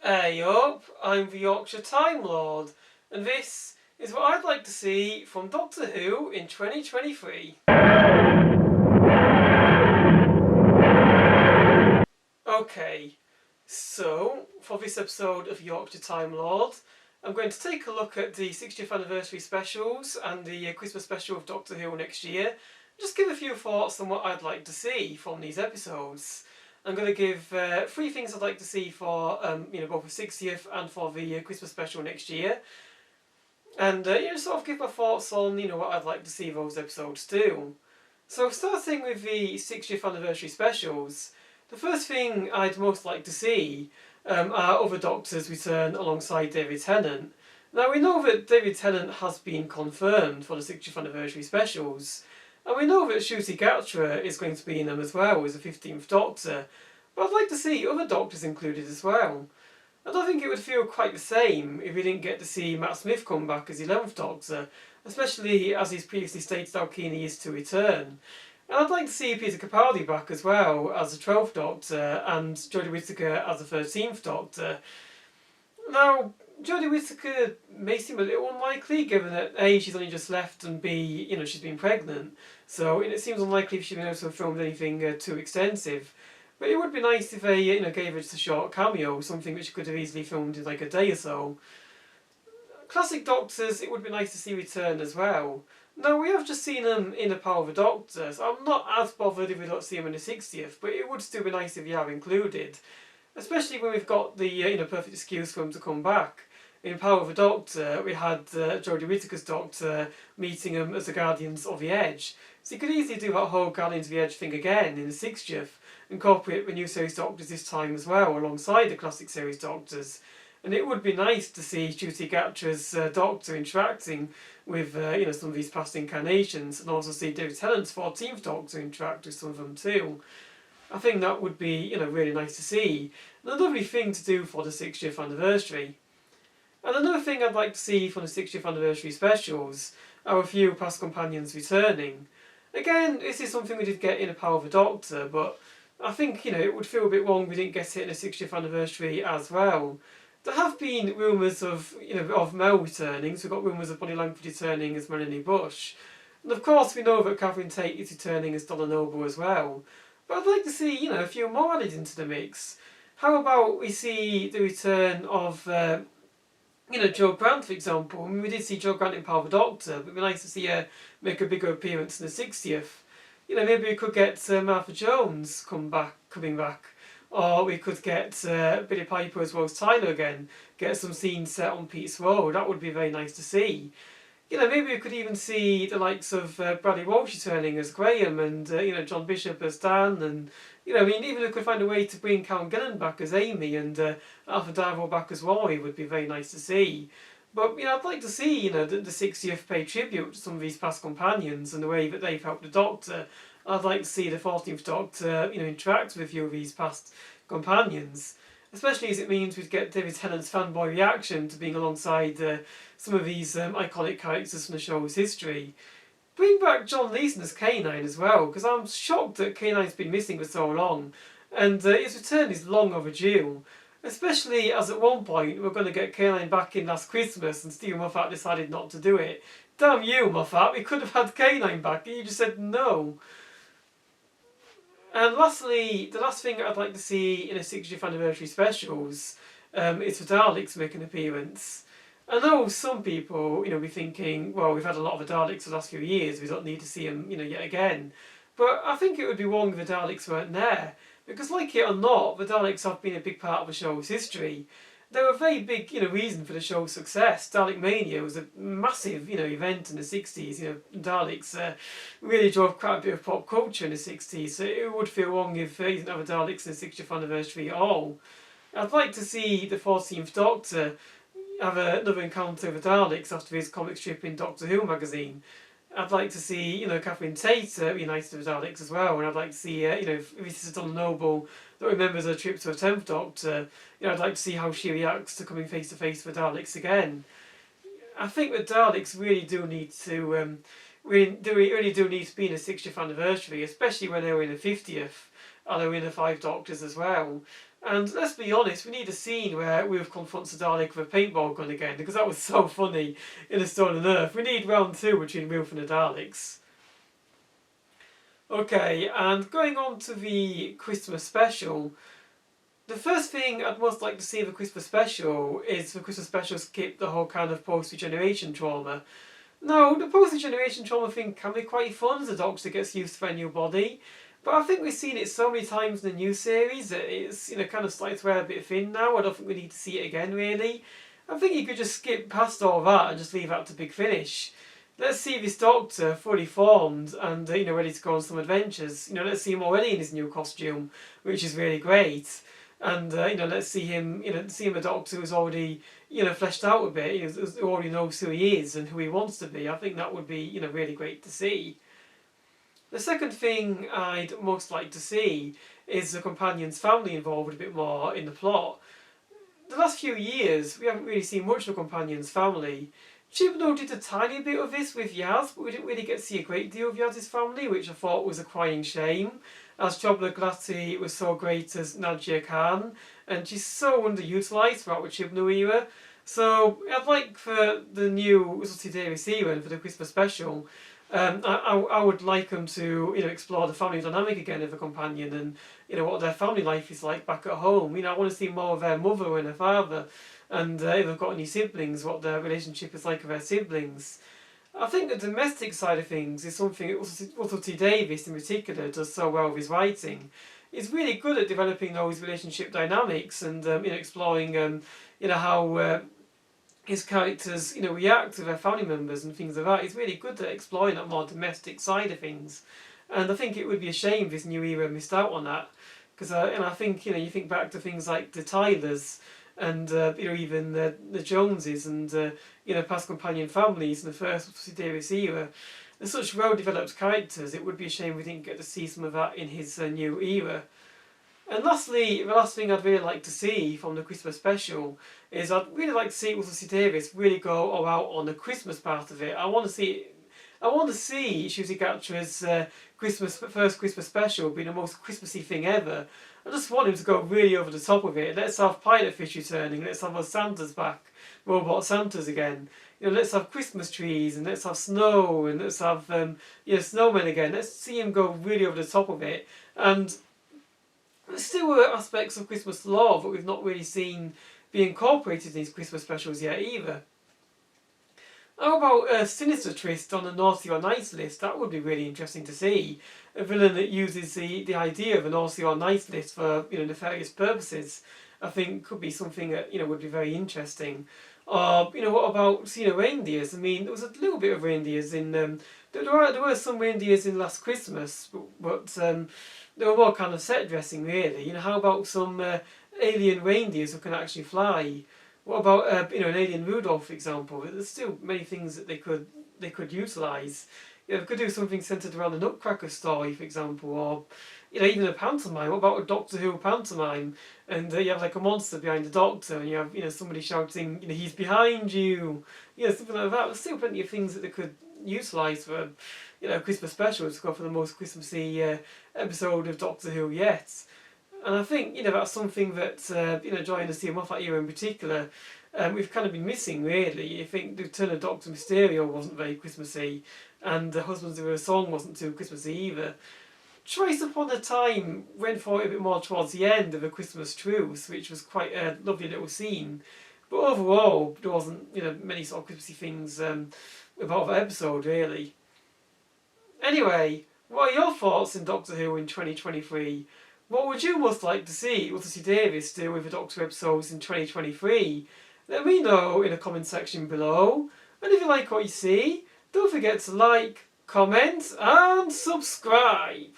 Hey up, I'm the Yorkshire Time Lord, and this is what I'd like to see from Doctor Who in 2023. Okay, so for this episode of Yorkshire Time Lord, I'm going to take a look at the 60th anniversary specials and the Christmas special of Doctor Who next year. Just give a few thoughts on what I'd like to see from these episodes. I'm going to give three things I'd like to see for both the 60th and for the Christmas special next year, and sort of give my thoughts on what I'd like to see those episodes do. So starting with the 60th anniversary specials, the first thing I'd most like to see are other Doctors return alongside David Tennant. Now we know that David Tennant has been confirmed for the 60th anniversary specials, and we know that Ncuti Gatwa is going to be in them as well as the 15th Doctor, but I'd like to see other Doctors included as well. I don't think it would feel quite the same if we didn't get to see Matt Smith come back as the 11th Doctor, especially as he's previously stated how keen he is to return. And I'd like to see Peter Capaldi back as well as the 12th Doctor and Jodie Whittaker as the 13th Doctor. Now, Jodie Whittaker may seem a little unlikely given that A, she's only just left, and B, she's been pregnant. So it seems unlikely if she'd been able to have filmed anything too extensive. But it would be nice if they gave her just a short cameo, something which could have easily filmed in like a day or so. Classic Doctors, it would be nice to see return as well. Now, we have just seen them in The Power of the Doctor, so I'm not as bothered if we don't see them in the 60th, but it would still be nice if you have included. Especially when we've got the perfect excuse for them to come back. In Power of the Doctor, we had Jodie Whittaker's Doctor meeting them as the Guardians of the Edge. So you could easily do that whole Guardians of the Edge thing again in the 60th, incorporate the new series Doctors this time as well, alongside the classic series Doctors. And it would be nice to see Ncuti Gatwa's Doctor interacting with some of these past incarnations, and also see David Tennant's 14th Doctor interact with some of them too. I think that would be really nice to see, and a lovely thing to do for the 60th anniversary. And another thing I'd like to see from the 60th anniversary specials are a few past companions returning. Again, this is something we did get in A Power of the Doctor, but I think it would feel a bit wrong we didn't get it in the 60th anniversary as well. There have been rumours of Mel returning, so we've got rumours of Bonnie Langford returning as Melanie Bush. And of course we know that Catherine Tate is returning as Donna Noble as well. But I'd like to see, a few more added into the mix. How about we see the return of, Jo Grant, for example. I mean, we did see Jo Grant in Power of the Doctor, but it'd be nice to see her make a bigger appearance in the 60th. Maybe we could get Martha Jones coming back. Or we could get Billie Piper as well as Tyler again. Get some scenes set on Pete's Road. That would be very nice to see. Maybe we could even see the likes of Bradley Walsh returning as Graham, and John Bishop as Dan, and even if we could find a way to bring Karen Gillan back as Amy and Arthur Darvill back as Rory, would be very nice to see. But I'd like to see the 60th pay tribute to some of these past companions and the way that they've helped the Doctor. I'd like to see the 14th Doctor interact with a few of these past companions, especially as it means we'd get David Tennant's fanboy reaction to being alongside some of these iconic characters from the show's history. Bring back John Leeson as K9 as well, because I'm shocked that K9's been missing for so long, and his return is long overdue. Especially as at one point we're going to get K9 back in Last Christmas and Stephen Moffat decided not to do it. Damn you, Moffat, we could have had K9 back and you just said no. And lastly, the last thing I'd like to see in a 60th anniversary specials is for Daleks make an appearance. I know some people, be thinking, well, we've had a lot of the Daleks the last few years, we don't need to see them, yet again. But I think it would be wrong if the Daleks weren't there. Because like it or not, the Daleks have been a big part of the show's history. They were a very big, reason for the show's success. Dalek Mania was a massive, event in the 60s. Daleks really drove quite a bit of pop culture in the 60s. So it would feel wrong if they didn't have a Daleks in the 60th anniversary at all. I'd like to see the 14th Doctor have another encounter with the Daleks after his comic strip in Doctor Who magazine. I'd like to see, Catherine Tate reunited with the Daleks as well, and I'd like to see, if this is Donna Noble that remembers her trip to a 10th Doctor, I'd like to see how she reacts to coming face to face with Daleks again. I think the Daleks really do need to, really do need to be in the 60th anniversary, especially when they were in the 50th, and they were in the 5 Doctors as well. And let's be honest, we need a scene where Wilf confronts the Dalek with a paintball gun again, because that was so funny in A Stolen Earth. We need round 2 between Wilf and the Daleks. Okay, and going on to the Christmas special, the first thing I'd most like to see in the Christmas special is the Christmas special skip the whole kind of post-regeneration trauma. Now, the post-regeneration trauma thing can be quite fun as the Doctor gets used to their new body, but I think we've seen it so many times in the new series that it's kind of starting to wear a bit thin now. I don't think we need to see it again, really. I think you could just skip past all that and just leave that to Big Finish. Let's see this Doctor fully formed and ready to go on some adventures. Let's see him already in his new costume, which is really great. And let's see him, a Doctor who's already fleshed out a bit, who already knows who he is and who he wants to be. I think that would be really great to see. The second thing I'd most like to see is the companion's family involved a bit more in the plot. The last few years we haven't really seen much of the companion's family. Chibnall did a tiny bit of this with Yaz, but we didn't really get to see a great deal of Yaz's family, which I thought was a crying shame, as Chobla Glati was so great as Nadia Khan, and she's so underutilised throughout the Chibnall era. So I'd like for the new Russell T Davies era and for the Christmas special, I would like them to explore the family dynamic again of a companion and what their family life is like back at home. I want to see more of their mother and her father, and if they've got any siblings, what their relationship is like with their siblings. I think the domestic side of things is something that Russell T Davies in particular does so well with his writing. He's really good at developing those relationship dynamics and exploring how his characters react to their family members and things like that. He's really good at exploring that more domestic side of things, and I think it would be a shame if this new era missed out on that, because I think you think back to things like the Tylers and even the Joneses and past companion families in the first Series era. They're such well-developed characters. It would be a shame we didn't get to see some of that in his new era. And lastly, the last thing I'd really like to see from the Christmas special is I'd really like to see Russell T Davies really go all out on the Christmas part of it. I want to see Ncuti Gatwa's first Christmas special being the most Christmassy thing ever. I just want him to go really over the top of it. Let's have pilot fish returning. Let's have our Santas back, robot Santas again. Let's have Christmas trees and let's have snow and let's have snowmen again. Let's see him go really over the top of it. And there's still aspects of Christmas lore that we've not really seen be incorporated in these Christmas specials yet either. How about a sinister twist on the naughty or nice list? That would be really interesting to see. A villain that uses the idea of a naughty or nice list for nefarious purposes, I think could be something that would be very interesting. What about reindeers? I mean, there was a little bit of reindeers in there were some reindeers in Last Christmas, but they were more kind of set dressing really. How about some alien reindeers who can actually fly? What about an alien Rudolph, for example? There's still many things that they could utilise. They could do something centred around the Nutcracker story, for example, or even a pantomime. What about a Doctor Who pantomime? And you have like a monster behind the Doctor, and you have somebody shouting, he's behind you, something like that. There's still plenty of things that they could utilise for Christmas specials to go for the most Christmassy episode of Doctor Who yet. And I think that's something that during the Stephen Moffat era in particular, we've kind of been missing really. I think the turn of Doctor Mysterio wasn't very Christmassy, and the Husbands of a Song wasn't too Christmassy either. Twice Upon a Time went for it a bit more towards the end of A Christmas Truce, which was quite a lovely little scene. But overall, there wasn't many sort of Christmassy things about that episode really. Anyway, what are your thoughts in Doctor Who in 2023? What would you most like to see Russell T Davies do with the Doctor episodes in 2023? Let me know in the comment section below. And if you like what you see, don't forget to like, comment and subscribe.